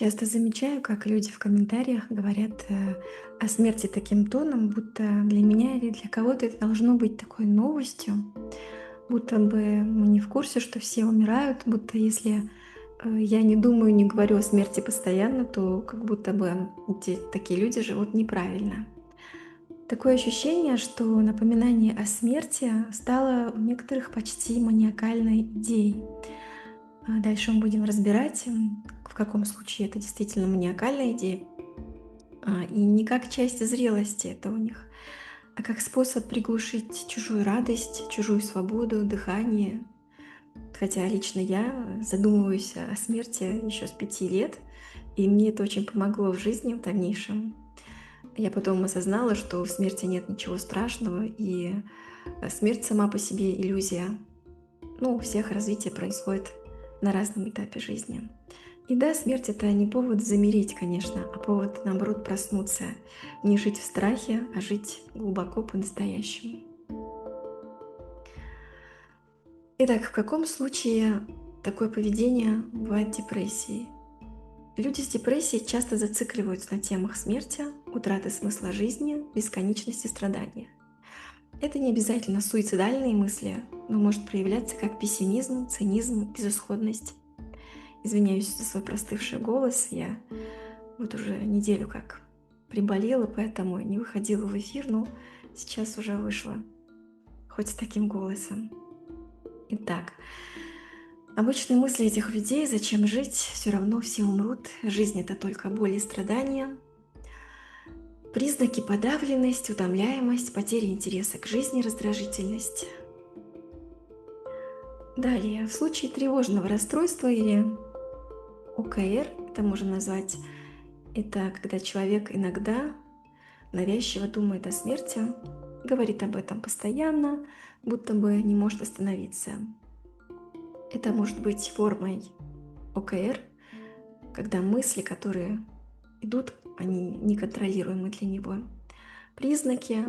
Часто замечаю, как люди в комментариях говорят о смерти таким тоном, будто для меня или для кого-то это должно быть такой новостью, будто бы мы не в курсе, что все умирают, будто если я не думаю, не говорю о смерти постоянно, то как будто бы такие люди живут неправильно. Такое ощущение, что напоминание о смерти стало у некоторых почти маниакальной идеей. Дальше мы будем разбирать, в каком случае это действительно маниакальная идея, и не как часть зрелости это у них, а как способ приглушить чужую радость, чужую свободу, дыхание. Хотя лично я задумываюсь о смерти еще с 5 лет, и мне это очень помогло в жизни в дальнейшем. Я потом осознала, что в смерти нет ничего страшного, и смерть сама по себе иллюзия. Ну, у всех развитие происходит на разном этапе жизни. И да, смерть — это не повод замереть, конечно, а повод, наоборот, проснуться. Не жить в страхе, а жить глубоко по-настоящему. Итак, в каком случае такое поведение бывает депрессией? Люди с депрессией часто зацикливаются на темах смерти, утраты смысла жизни, бесконечности страдания. Это не обязательно суицидальные мысли, но может проявляться как пессимизм, цинизм, безысходность. Извиняюсь за свой простывший голос. Я вот уже неделю как приболела, поэтому не выходила в эфир, но сейчас уже вышла, хоть с таким голосом. Итак, обычные мысли этих людей: зачем жить, все равно все умрут, жизнь — это только боль и страдания. Признаки: подавленность, утомляемость, потеря интереса к жизни, раздражительность. Далее, в случае тревожного расстройства или ОКР, это можно назвать, это когда человек иногда навязчиво думает о смерти, говорит об этом постоянно, будто бы не может остановиться. Это может быть формой ОКР, когда мысли, которые идут, они неконтролируемы для него. Признаки: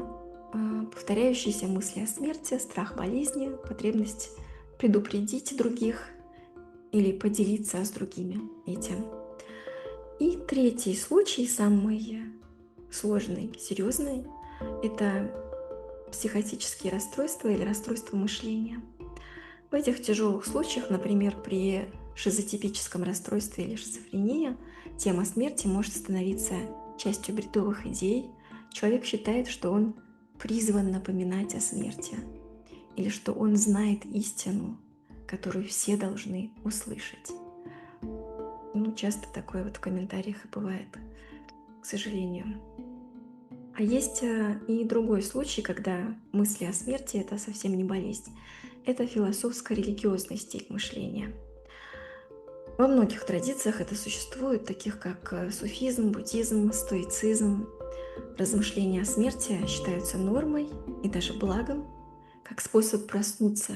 повторяющиеся мысли о смерти, страх болезни, потребность предупредить других или поделиться с другими этим. И третий случай, самый сложный, серьезный, это психотические расстройства или расстройства мышления. В этих тяжелых случаях, например, при шизотипическом расстройстве или шизофрении, тема смерти может становиться частью бредовых идей. Человек считает, что он призван напоминать о смерти, или что он знает истину, которую все должны услышать. Ну, часто такое вот в комментариях и бывает, к сожалению. А есть и другой случай, когда мысли о смерти — это совсем не болезнь. Это философско-религиозный стиль мышления. Во многих традициях это существует, таких как суфизм, буддизм, стоицизм. Размышления о смерти считаются нормой и даже благом, как способ проснуться,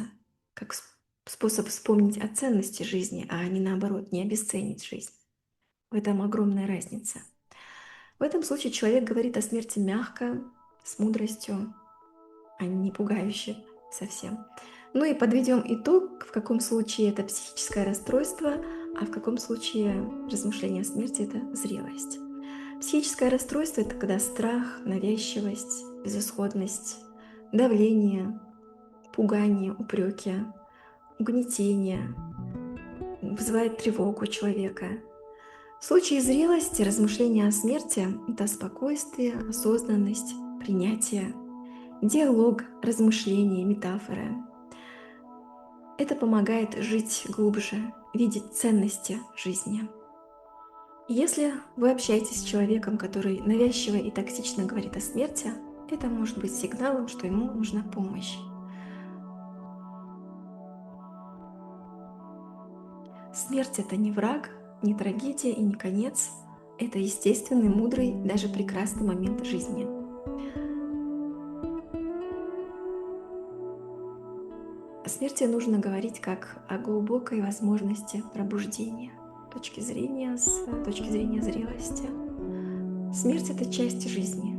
как способ вспомнить о ценности жизни, а не наоборот, не обесценить жизнь. В этом огромная разница. В этом случае человек говорит о смерти мягко, с мудростью, а не пугающе совсем. Ну и подведем итог, в каком случае это психическое расстройство, а в каком случае размышление о смерти — это зрелость. Психическое расстройство — это когда страх, навязчивость, безысходность, давление, пугание, упреки, угнетение вызывает тревогу у человека. В случае зрелости размышления о смерти — это спокойствие, осознанность, принятие, диалог, размышления, метафоры. Это помогает жить глубже, видеть ценности жизни. Если вы общаетесь с человеком, который навязчиво и токсично говорит о смерти, это может быть сигналом, что ему нужна помощь. Смерть — это не враг, не трагедия и не конец. Это естественный, мудрый, даже прекрасный момент жизни. О смерти нужно говорить как о глубокой возможности пробуждения, с точки зрения зрелости. Смерть — это часть жизни,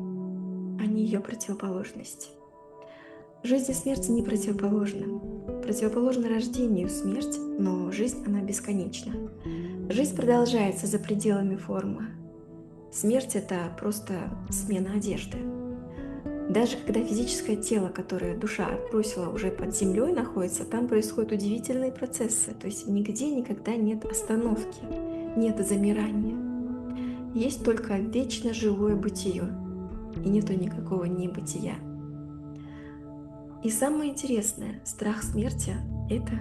а не ее противоположность. Жизнь и смерть не противоположны. Противоположно рождению смерть, но жизнь, она бесконечна. Жизнь продолжается за пределами формы. Смерть — это просто смена одежды. Даже когда физическое тело, которое душа отбросила, уже под землей находится, там происходят удивительные процессы. То есть нигде никогда нет остановки, нет замирания. Есть только вечно живое бытие, и нету никакого небытия. И самое интересное, страх смерти — это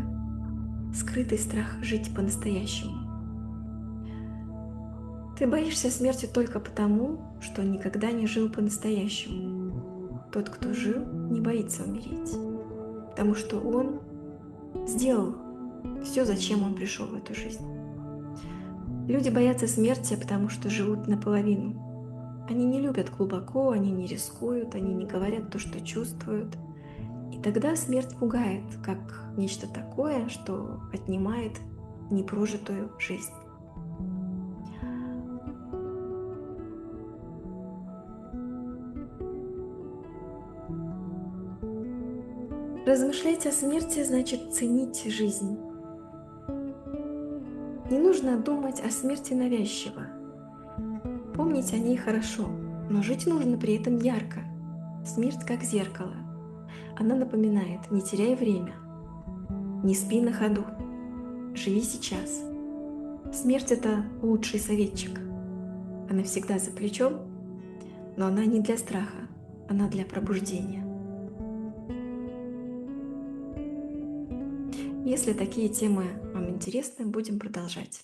скрытый страх жить по-настоящему. Ты боишься смерти только потому, что никогда не жил по-настоящему. Тот, кто жил, не боится умереть, потому что он сделал все, зачем он пришел в эту жизнь. Люди боятся смерти, потому что живут наполовину. Они не любят глубоко, они не рискуют, они не говорят то, что чувствуют. И тогда смерть пугает, как нечто такое, что отнимает непрожитую жизнь. Размышлять о смерти значит ценить жизнь. Не нужно думать о смерти навязчиво. Помнить о ней хорошо, но жить нужно при этом ярко. Смерть как зеркало. Она напоминает: не теряй время, не спи на ходу, живи сейчас. Смерть — это лучший советчик. Она всегда за плечом, но она не для страха, она для пробуждения. Если такие темы вам интересны, будем продолжать.